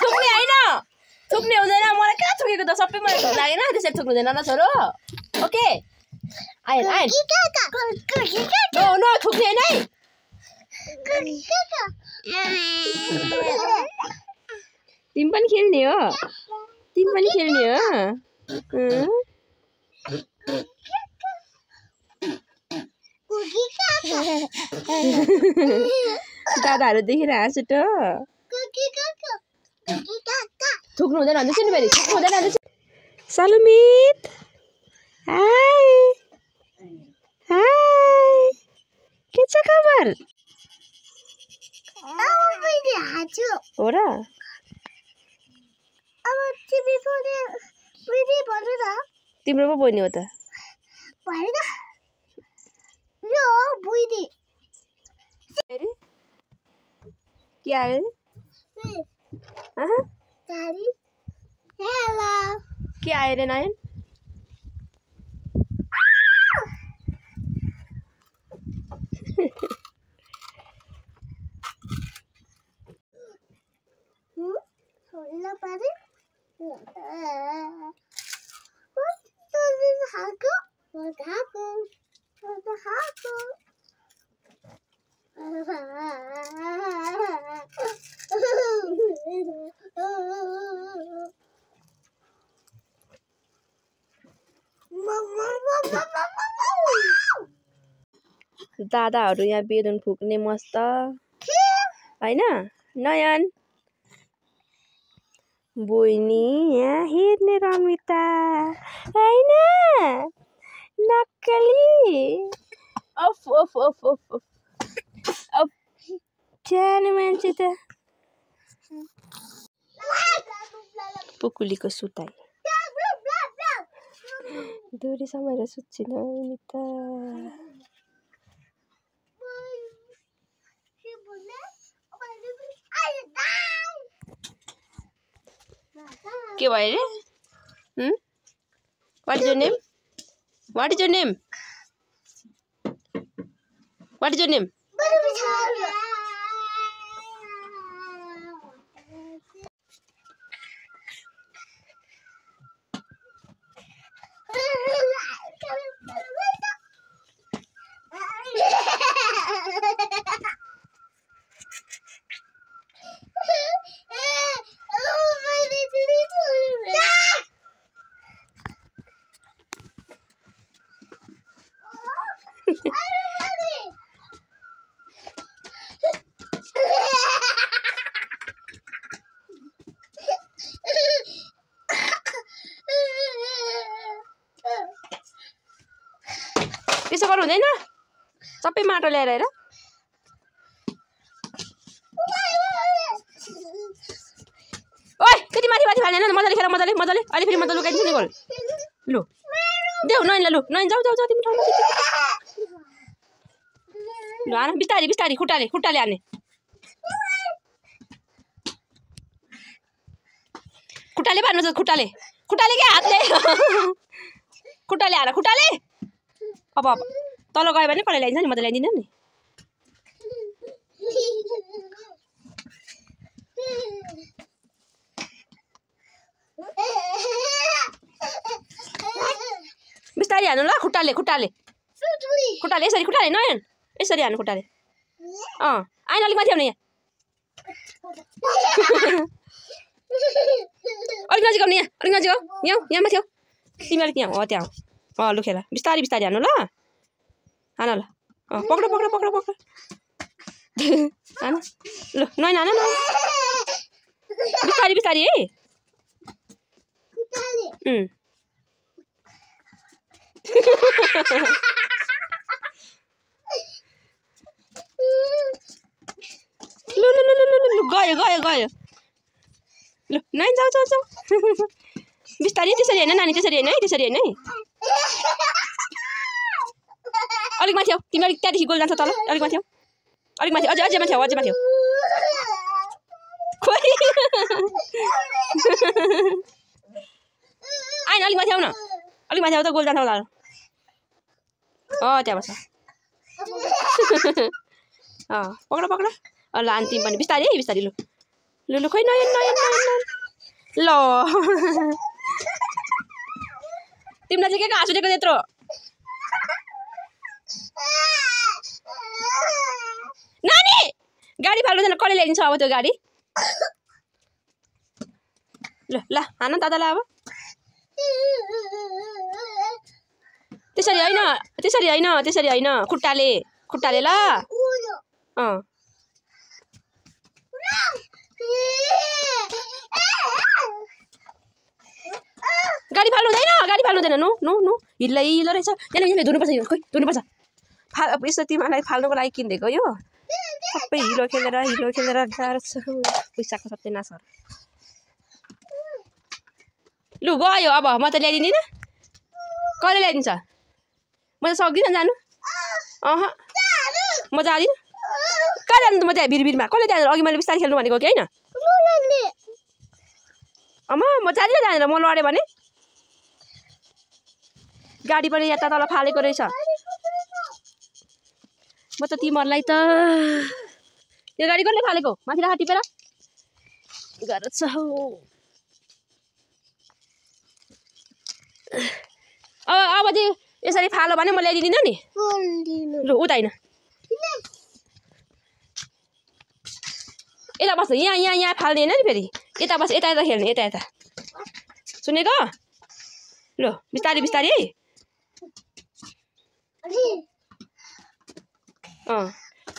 थुक्ने हैन थुक्ने हुँदैन मलाई कहाँ थुकेको त सबै मलाई थुक लागेन त्यसरी थुक्नु हुँदैन न छोरो ओके आइन आइन नो नो थुक्ने हैन है तिमी पनि खेल्ने हो दादाहरु देखेर हाँसु त थुक्नु हुँदैन भन्दैछ नि फेरि थुक्नु हुँदैन भन्दैछ सलुमित हाय हाय के छ खबर हो र तिम्रो पो बहिनी हो त के आयो के आयो रे नयन दादाहरु यहाँ बेलुन फुक्ने मस्त हैन नयन बहिनी यहाँ हेर्ने रमिता हैन नक्कली of of of of of जाने मान्छे त पुकुलीको सुताइ दोरी समाएर सुत्छिन रमिता के भयो रे What is your name? What is your name? What is your name? त्यसो गर्नु हुँदैन सबै माटो ल्याएर हेर ओइ त्यति माथि माथि फाल्दैन मजाले खेर मजाले मजाले अलि फेरि मजाले लुकाइदिन्छ नि गोल लु देऊ नयनलाई लु नयन जाऊ जाऊ जाऊ तिमी ठाउँमा लु आन बिस्तारी बिस्तारी खुट्टाले खुट्टाले हान्ने खुट्टाले बार्नु छ खुट्टाले खुट्टाले के हातले खुट्टाले हान खुट्टाले अब तल गयो भने कसले ल्याइन्छ नि म त ल्याइदिन्न नि बिस्तारी हान्नु ल खुट्टाले खुट्टाले खुट्टाले यसरी खुट्टाले नयन यसरी हान्नु खुट्टाले आइन अलिक माथि आउने यहाँ अलिक नजिक आउने यहाँ अलिक नजिक यहाँ यहाँ माथि आऊ तिमी अलिक यहाँ हो त्यहाँ लु खेल बिस्तारी बिस्तारी हान्नु ल हान ल पक्र पक्र पक्र पक्र हान लु नयन हान न बिस्तारी बिस्तारी है लु लु लु लु लु गयो गयो गयो लु नयन जाऊ जाऊ जाऊ बिस्तारी त्यसरी हैन नानी त्यसरी हैन है त्यसरी हैन है अलिक माथि आऊ तिमी अलिक त्यहाँदेखि गोल जान्छ तल अलिक माथि आऊ अलिक माथि अझै अझै माथि आऊ अझै माथि आऊ खोइ आइन अलि माथि आउ न अलि माथि आउ त गोल जान्छ होला त्यहाँ बस पक्र पक्र ल अन्तिम पनि बिस्तारै है बिस्तारै लु लु लु खोइ नयन नयन नयन ल तिमीलाई चाहिँ के हाँस उठेको त्यत्रो नानी गाडी फाल्नु छैन कसले ल्याइदिन्छ अब त्यो गाडी ल ल हान दादालाई अब त्यसरी होइन खुट्टाले ल गाडी फाल्नु हुँदैन नो नो नो हिल्लो रहेछ यहाँ धुनुपर्छ यो खोइ धुनुपर्छ यस्तो तिमीलाई फाल्नुको लागि किनिदिएको यो सबै हिलो खेलेर गाह्रो छ पैसाको सबै नासर लु गयो अब म त ल्याइदिँदिनँ कसले ल्याइदिन्छ म त सक्दिनँ जानु म जाँदिनँ कहाँ जानु त म त्यहाँ भिरभिरमा कसले त्यहाँ अघि मैले बिस्तारै खेल्नु भनेको कि होइन अम्मा म जाँदिनँ जानेर म लडेँ भने गाडी पनि यहाँ तल फालेको रहेछ म त तिमीहरूलाई त यो गाडी कसले फालेको माथि राख टिपेर गाह्रो छ अब चाहिँ यसरी फालो भने म ल्याइदिँदिनँ नि लु उता होइन यता बस्छ यहाँ फाल्ने होइन नि फेरि यता बस यता खेल्ने यता सुनेको लु बिस्तारै है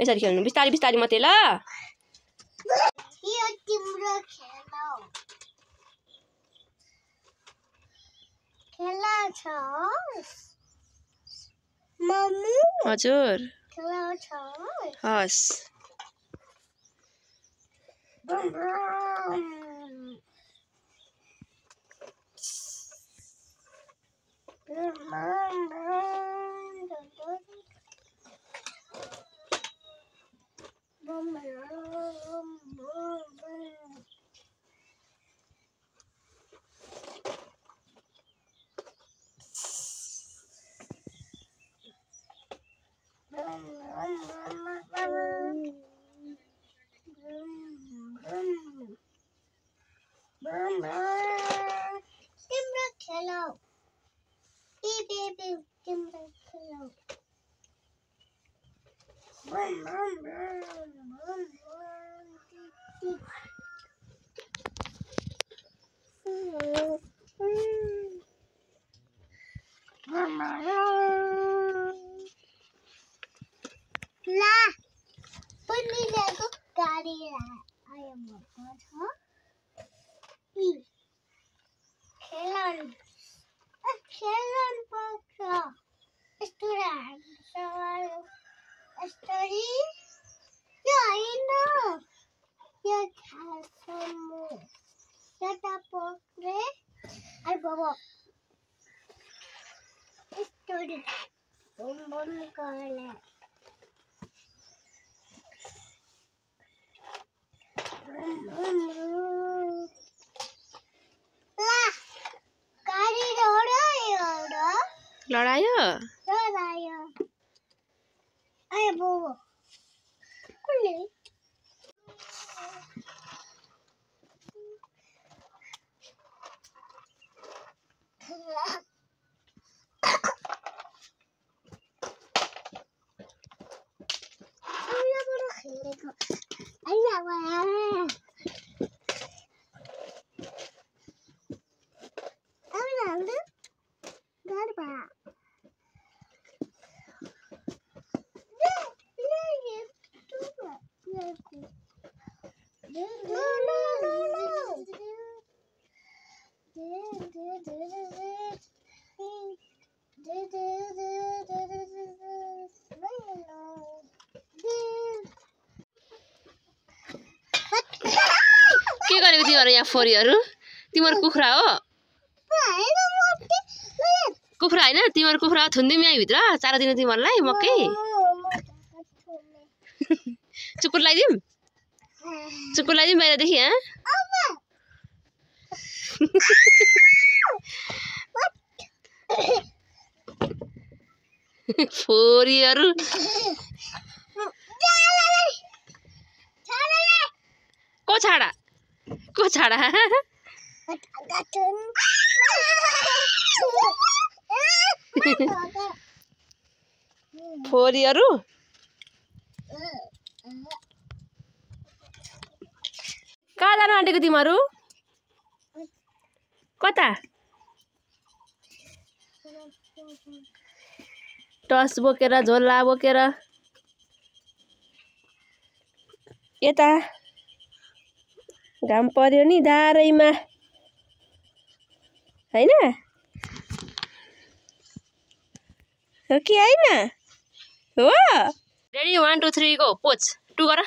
यसरी खेल्नु बिस्तारै मात्रै ल हजुर हस् लडायो आयो बाबा कुले के गरेको तिमीहरु यहाँ फोरीहरु तिमीहरु कुखुरा हो कुखुरा हैन तिमीहरु कुखुरा थुन्दिम यहाँ भित्र चारो दिन तिमीहरुलाई मकै चुकुर लगाइदिम चुकुलाई पनि बाहिरदेखि फोरीहरू को छाडा फोरीहरू कहाँ जानु आँटेको तिमीहरू कता टस बोकेर झोला बोकेर यता घाम पर्यो नि दारैमा हैन हो कि हैन हो रेडी 1 2 3 गो पोच 2 गर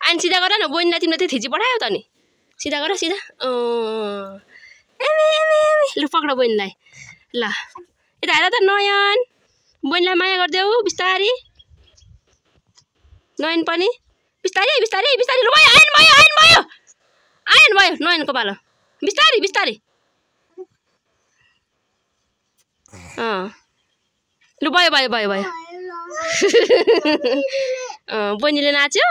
आइन सिधा गर न बोइनलाई तिमीले त्यो थिची पठायो त नि सिधा गर सिधा लु पक्र बोइनलाई ल यता हेर त नयन बोइनलाई माया गरिदेऊ बिस्तारी नयन पनि बिस्तारी बिस्तारी बिस्तारी लु भयो आयन भयो नयनको पालो बिस्तारी बिस्तारी लु भयो बहिनीले नाच्यो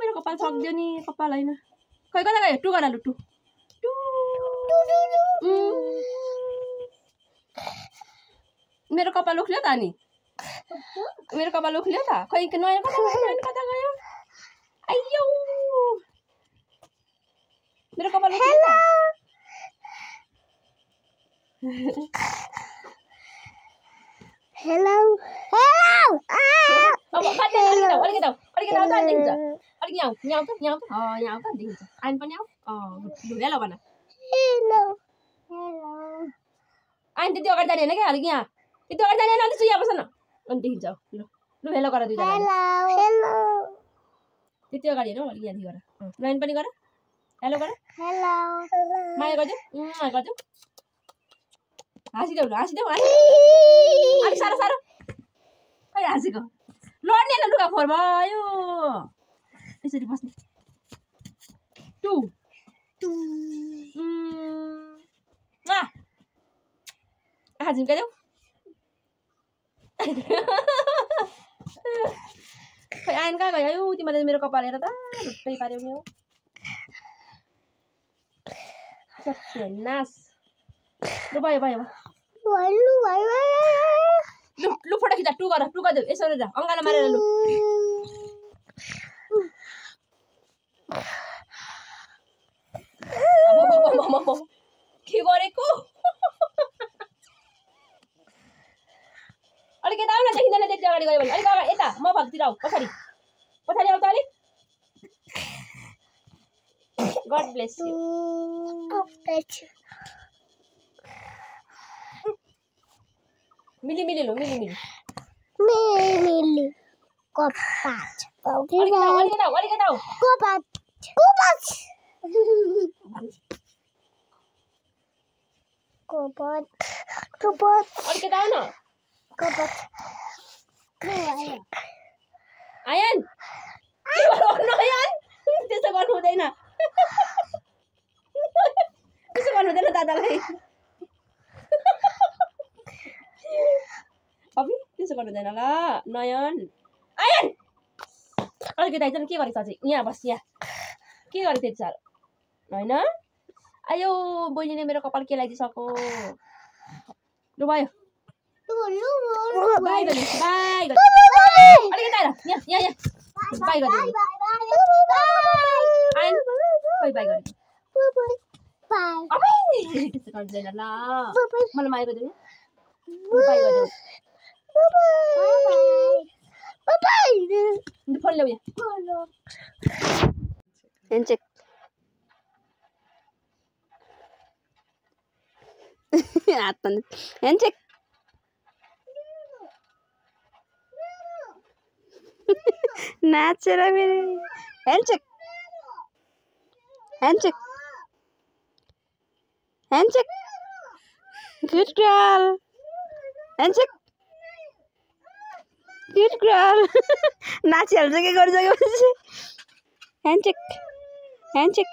मेरो कपाल सक्दियो नि कपाल हैन खै कता गयो 2 गर लु 2 मेरो कपाल उख्ल्यो त नि मेरो कपाल उख्ल्यो त खै नयाँ कता गयो आइयो मेरो कपाल उख्ल्यो त हेलो अब बात अलिकति आउँदा देखिन्छ अलिक यहाँ त देखिन्छ आइन पनि आऊ लु हेलो भन हेलो आइन त्यति अगाडि जाने होइन क्या अलिक यहाँ त्यति अगाडि जाने होइन यहाँ बस न अनि देखिन्छ लु हेलो गर दुईजना हेलो त्यति अगाडि होइन अलिक यहाँ गर नयन पनि गर हेलो गर माया गरिदेऊ हाँसिदेऊ अलिक साह्रो खै हाँसेको लड्ने न लुगा फोहोर भयो यसरी बस्ने 2 आँखा झिम्काइदेऊ खै आइन कहाँ गयो तिमीले मेरो कपाल हेर त ढुट्टै पार्यौ नि हो नास लु भयो लु फोटो खिच्दा 2 गरिदेऊ यसो गरेर अङ्गालो मारेर लु के गरेको अलिक यता आउन देखिँदैन त्यति अगाडि गयो भने अलिक अगाडि यता म भक्तिर आऊ पछाडि आऊ त अलिक गड ब्लेस यु मिली लु मिली कोपाच अलिकति आऊ अलिकति आऊ न आयन त्यसो गर्नु हुँदैन दादालाई अभि त्यसो गर्नु हुँदैन ल नयन आयन अलिकति आइज के गरेको अझै यहाँ बस यहाँ के गरेको त्यति साह्रो होइन आयो बहिनीले मेरो कपाल के लगाइदिइसक्यो लु भयो बाई अलिकति आएर यहाँ बाई गरिदिनु आयन खोइ बाई गरेको त्यस्तो गर्दैन ल मलाई माया गरिदिनु बाई गरिदिनु फोन ल्याउ यहाँ ह्यान्डसेक हात ह्यान्डसेक नाचेर मेरो handshake good girl handshake Good girl. नाचिहाल्छ के गरिसकेपछि handshake handshake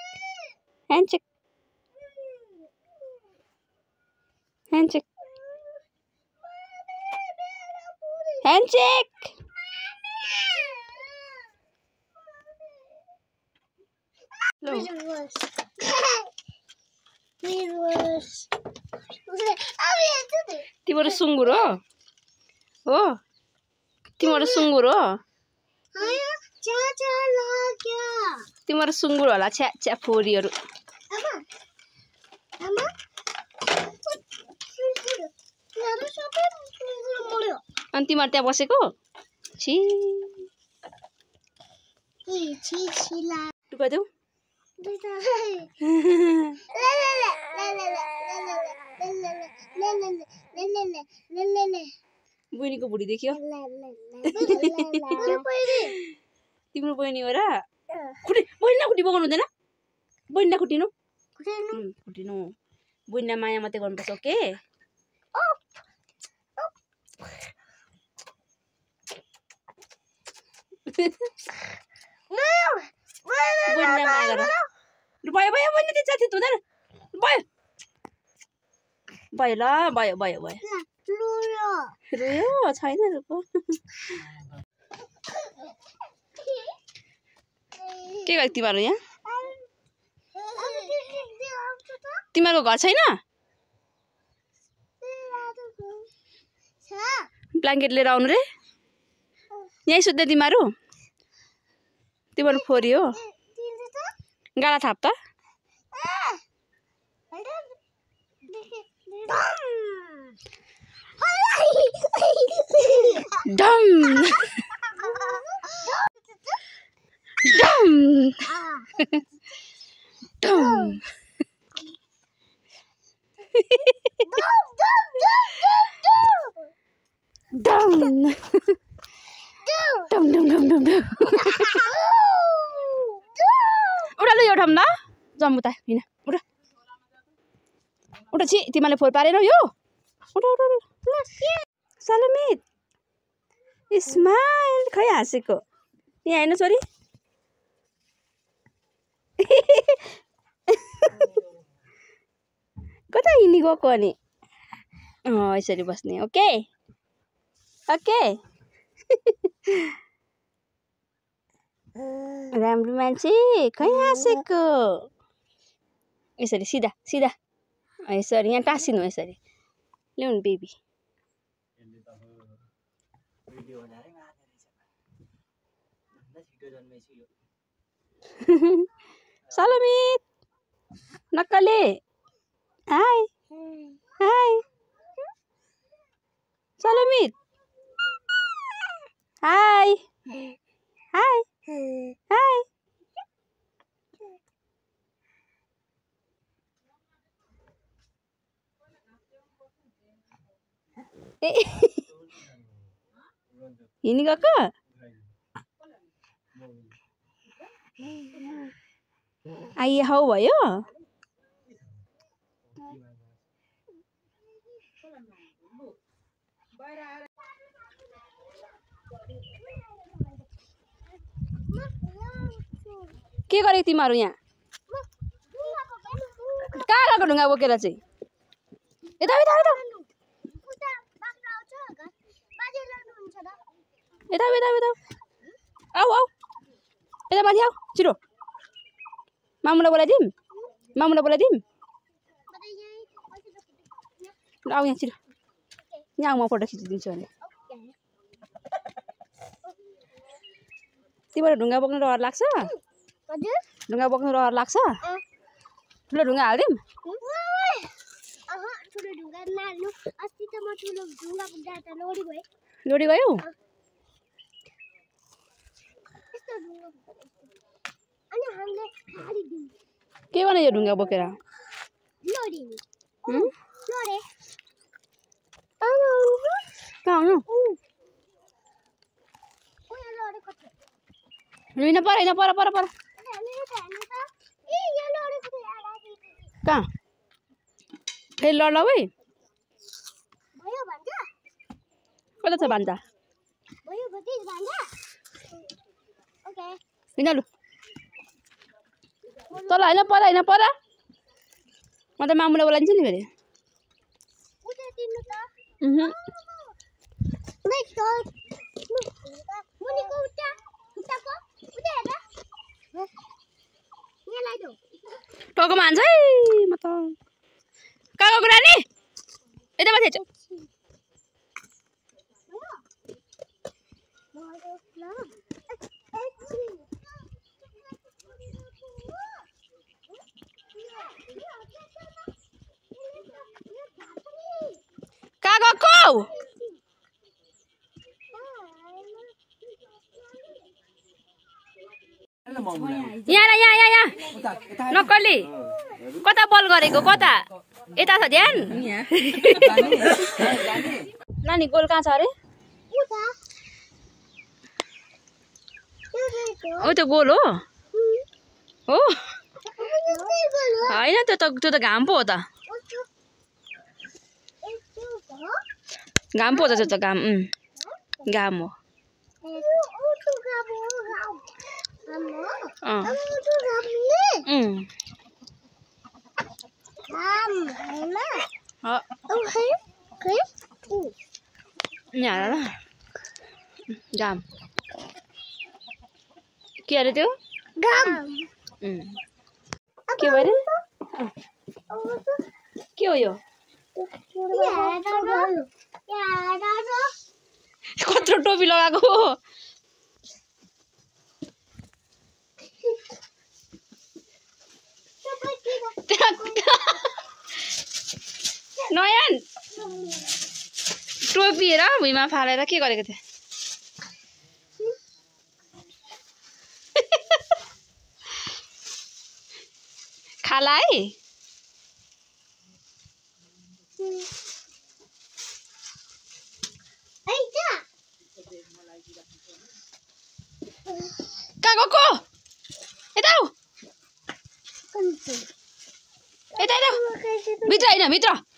handshake handshake handshake तिम्रो सुँगुर हो तिम्रो सुँगुर हो तिम्रो सुँगुर होला छ्या छ्या फोरीहरू अनि तिमीहरू त्यहाँ बसेको छि टुपादेऊ बहिनीको भुडी देख्यो तिम्रो बहिनी हो र खुट्टी बहिनीलाई खुट्टी बगाउनु हुँदैन बहिनीलाई खुट्टिनु खुट्टिनु बहिनीलाई माया मात्रै गर्नुपर्छ ओके बहिनीलाई माया गर भयो भयो बहिनी त्यो जाति हुँदैन भयो भयो ल भयो भयो भयो रोयो छैन रुको के गर्यो तिमीहरू यहाँ तिमीहरूको घर छैन ब्ल्याङ्केट लिएर आउनु रे यहीँ सुत्दै तिमीहरू तिमीहरू फोरी हो गाला थाप त डम डम डम डम डम डम डम डम डम उडा ल एउटा न जम्मु त हैन उडा उडा छि तिमीले फोर पारेनौ यो उडा उडा सलमित स्माइल खै हाँसेको यहाँ हेर्नु छोरी कता हिँडी गएको अनि यसरी बस्ने ओके ओके राम्रो मान्छे खै हाँसेको यसरी सिधा सिधा यसरी यहाँ टाँसिनु यसरी ल्याउनु बेबी सलमित नक्कले हाय हाय सलमित हाय हाय हाय हिँडी गएको आइए हौ भयो के गरे तिमीहरू यहाँ कहाँ गएको ढुङ्गा बोकेर चाहिँ यता यता यता यता यता यता आऊ आऊ यता माथि आऊ छिटो मामुलाई बोलाइदिउँ मामुलाई बोलाइदिउँ आऊ यहाँ छिटो यहाँ म फोटो खिचिदिन्छु भने तिमीहरू ढुङ्गा बोक्नु रहर लाग्छ ढुङ्गा बोक्नु रहर लाग्छ ठुलो ढुङ्गा हालिदिउँ लोडी गयो के गर्ने यो ढुङ्गा बोकेर कहाँ आउनु रुइन पर होइन पर पर पर कहाँ फेरि लड्ला है कता छ भान्जा हिँड लु तल होइन पर होइन पर म त मामुलाई बोलाइदिन्छु नि फेरि टोकोमा हान्छ है म त कहाँ गएको रानी यता माथि छ कहाँ गएको यहाँ नक्कली कता बल गरेको कता यता छ ध्यान नानी गोल कहाँ छ अरे ओ त्यो गोल हो होइन त्यो त घाम पो हो त घाम पो हो त त्यो त घाम घाम हो घाम के अरे त्यो के भयो अरे के हो यो कत्रो टोपी लगाएको नयन टोपी हेर भुइँमा फालेर के गरेको थियो खाला है कहाँ गएको यता आऊ यता भित्र होइन भित्र